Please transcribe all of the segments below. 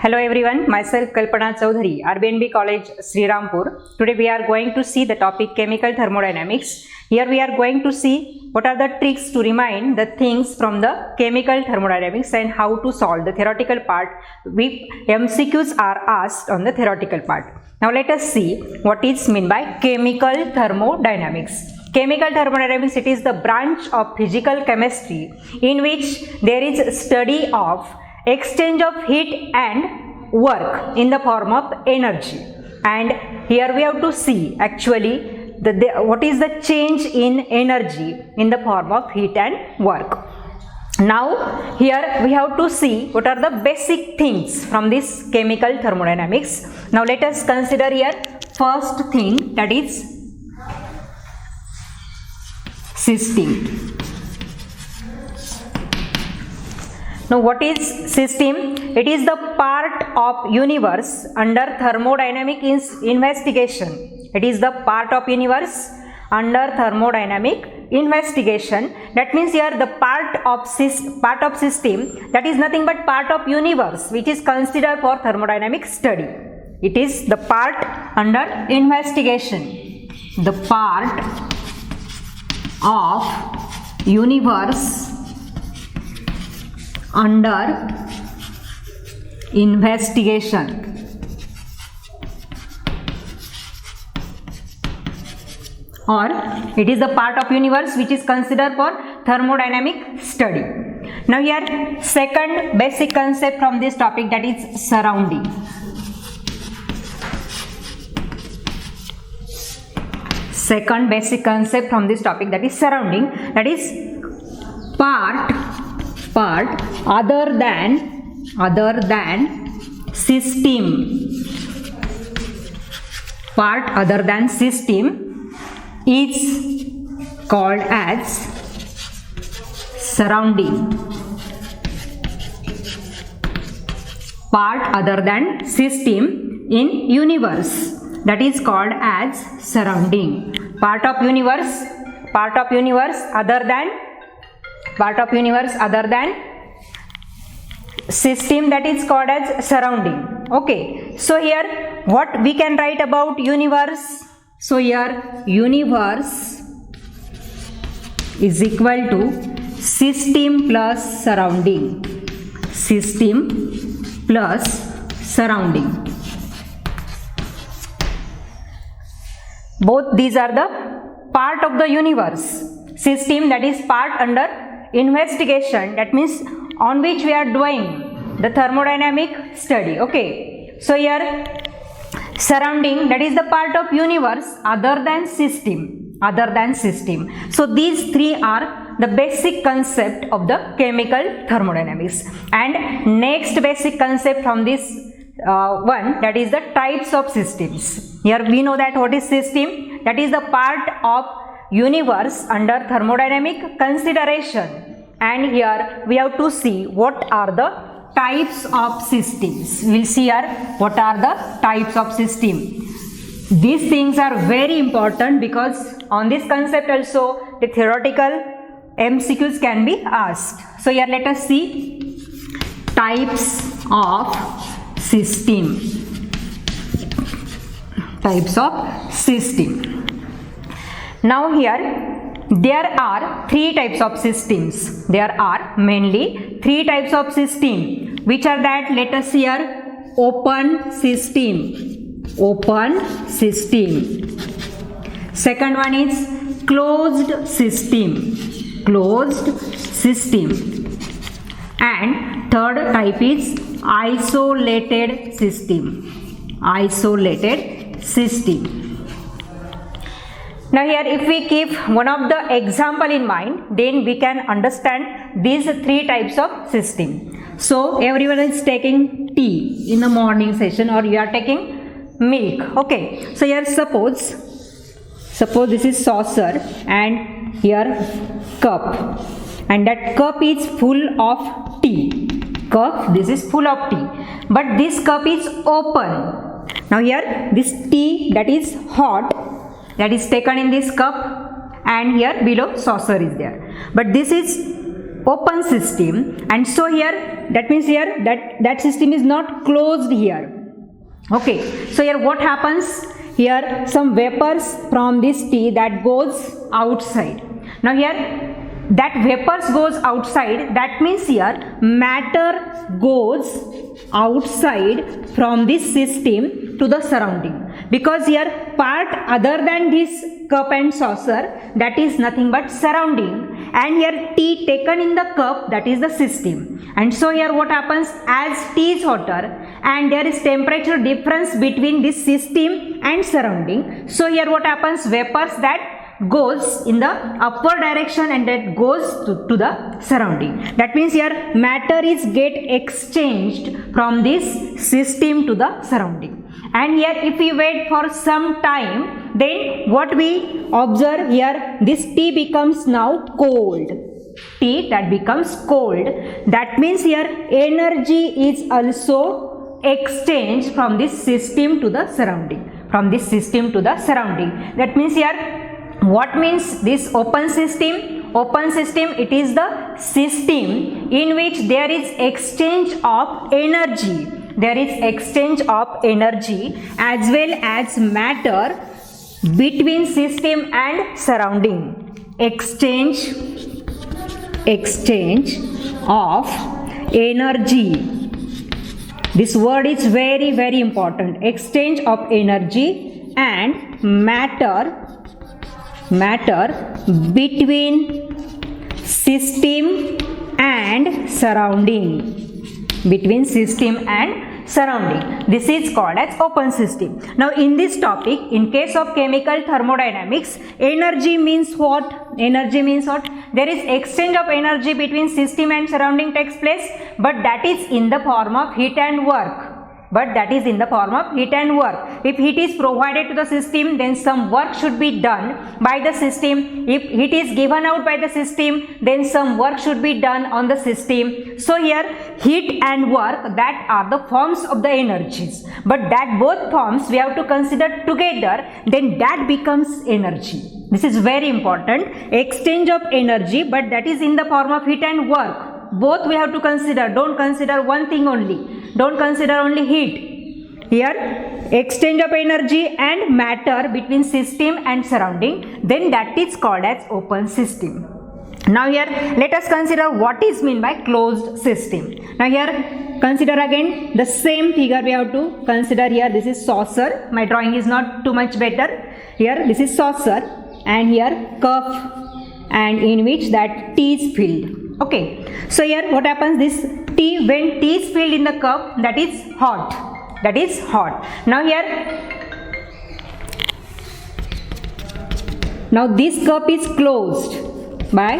Hello everyone, myself Kalpana Choudhari, RBNB College, Srirampur. Today we are going to see the topic chemical thermodynamics. Here we are going to see what are the tricks to remind the things from the chemical thermodynamics and how to solve the theoretical part. MCQs are asked on the theoretical part. Now let us see what is meant by chemical thermodynamics. Chemical thermodynamics, it is the branch of physical chemistry in which there is study of exchange of heat and work in the form of energy. And here we have to see actually what is the change in energy in the form of heat and work. Now here we have to see what are the basic things from this chemical thermodynamics. Now let us consider here first thing, that is system. Now what is system? It is the part of universe under thermodynamic investigation. It is the part of universe under thermodynamic investigation. That means here the part of system, that is nothing but part of universe which is considered for thermodynamic study. It is the part under investigation. The part of universe under investigation, or it is the part of universe which is considered for thermodynamic study. Now here second basic concept from this topic, that is surrounding. Second basic concept from this topic, that is surrounding, that is part other than system. Part other than system is called as surrounding. Part other than system in universe, that is called as surrounding. Part of universe other than system, that is called as surrounding. Okay, so here what we can write about universe? So here universe is equal to system plus surrounding. System plus surrounding. Both these are the part of the universe. System, that is part under investigation, that means on which we are doing the thermodynamic study. Okay, so here surrounding, that is the part of universe other than system. So these three are the basic concept of the chemical thermodynamics. And next basic concept from this one, that is the types of systems. Here we know that what is system, that is the part of universe under thermodynamic consideration. And here we have to see what are the types of systems. We will see here what are the types of system. These things are very important because on this concept also the theoretical MCQs can be asked. So here let us see types of system. Types of system. Now here there are three types of systems. There are mainly three types of system. Which are that? Let us see here. Open system. Second one is closed system. And third type is isolated system. Now here if we keep one of the example in mind, then we can understand these three types of system. So everyone is taking tea in the morning session, or you are taking milk. Okay, so here suppose this is saucer and here cup, and that cup is full of tea. This is full of tea, but this cup is open. Now here this tea, that is hot, that is taken in this cup, and here below saucer is there, but this is open system, and so here that means here that system is not closed here. Okay, so here what happens? Here some vapors from this T that goes outside. Now here that vapors goes outside, that means here matter goes outside from this system to the surrounding, because here part other than this cup and saucer, that is nothing but surrounding, and here T taken in the cup, that is the system. And so here what happens, as T is hotter and there is temperature difference between this system and surrounding, so here what happens, vapors that goes in the upward direction and that goes to the surrounding. That means here matter is get exchanged from this system to the surrounding. And here if we wait for some time, then what we observe here, this T becomes now cold. T that becomes cold. That means here energy is also exchanged from this system to the surrounding. From this system to the surrounding. That means here what means this open system? Open system, it is the system in which there is exchange of energy. There is exchange of energy as well as matter between system and surrounding. Exchange of energy. This word is very, very important. Exchange of energy and matter between system and surrounding. Between system and surrounding. This is called as open system. Now in this topic, in case of chemical thermodynamics, energy means what? Energy means what? There is exchange of energy between system and surrounding takes place, but that is in the form of heat and work. If heat is provided to the system, then some work should be done by the system. If heat is given out by the system, then some work should be done on the system. So here heat and work, that are the forms of the energies, but that both forms we have to consider together, then that becomes energy. This is very important. Exchange of energy, but that is in the form of heat and work. Both we have to consider. Don't consider one thing only. Don't consider only heat. Here exchange of energy and matter between system and surrounding, then that is called as open system. Now here let us consider what is meant by closed system. Now here consider again the same figure we have to consider here. This is saucer. My drawing is not too much better. Here this is saucer and here cup, and in which that T is filled. Okay, so here what happens, this T, when T is filled in the cup, that is hot. That is hot. Now here, now this cup is closed by,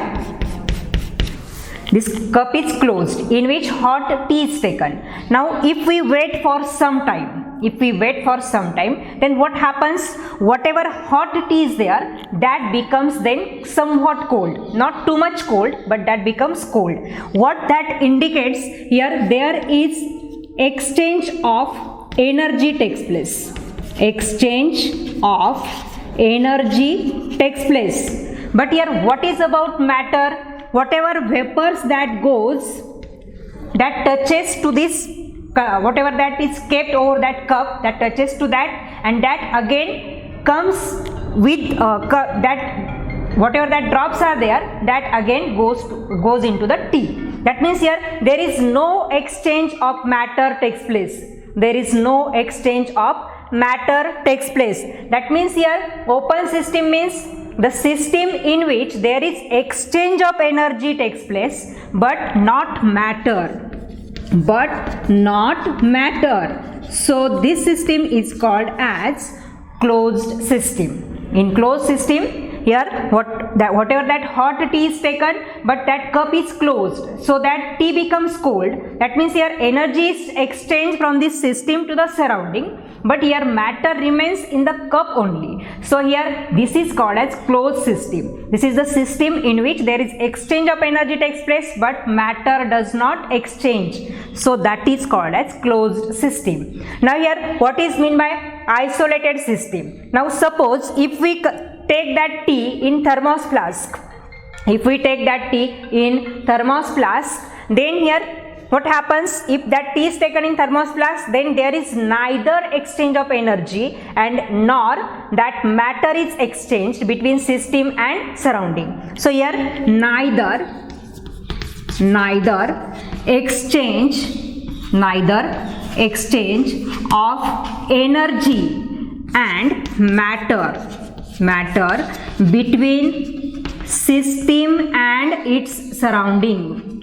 this cup is closed in which hot tea is taken. Now if we wait for some time, then what happens, whatever hot tea is there, that becomes then somewhat cold, not too much cold, but that becomes cold. What that indicates here, there is exchange of energy takes place. Exchange of energy takes place. But here what is about matter? Whatever vapors that goes, that touches to this, whatever that is kept over that cup, that touches to that, and that again comes with that, whatever that drops are there, that again goes into the tea. That means here there is no exchange of matter takes place. There is no exchange of matter takes place. That means here open system means the system in which there is exchange of energy takes place, but not matter. So this system is called as closed system. In closed system, here whatever that hot tea is taken, but that cup is closed, so that tea becomes cold. That means here energy is exchanged from this system to the surrounding, but here matter remains in the cup only. So here this is called as closed system. This is the system in which there is exchange of energy takes place, but matter does not exchange. So that is called as closed system. Now here what is meant by isolated system? Now suppose if we take that tea in thermos flask, If we take that T in thermos flask, then here what happens if that T is taken in thermos flask, then there is neither exchange of energy and nor that matter is exchanged between system and surrounding. So here neither exchange of energy and matter between system and its surrounding,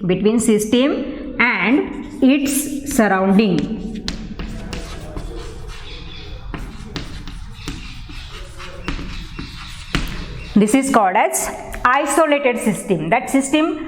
This is called as isolated system. That system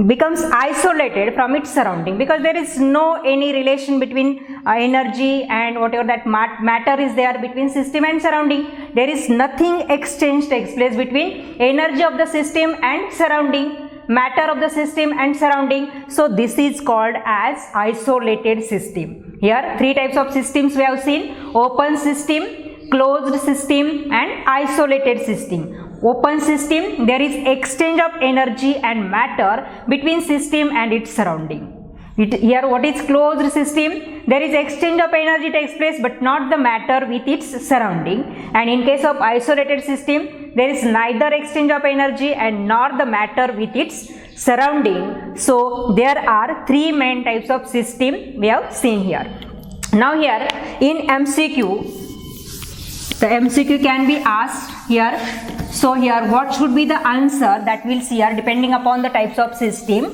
becomes isolated from its surrounding because there is no any relation between energy and whatever that matter is there between system and surrounding. There is nothing exchange takes place between energy of the system and surrounding, matter of the system and surrounding. So this is called as isolated system. Here three types of systems we have seen: open system, closed system and isolated system. Open system, there is exchange of energy and matter between system and its surrounding. Here what is closed system? There is exchange of energy takes place but not the matter with its surrounding. And in case of isolated system, there is neither exchange of energy and nor the matter with its surrounding. So there are three main types of system we have seen here. Now here in MCQ, the MCQ can be asked here. So here what should be the answer that we'll see here depending upon the types of system.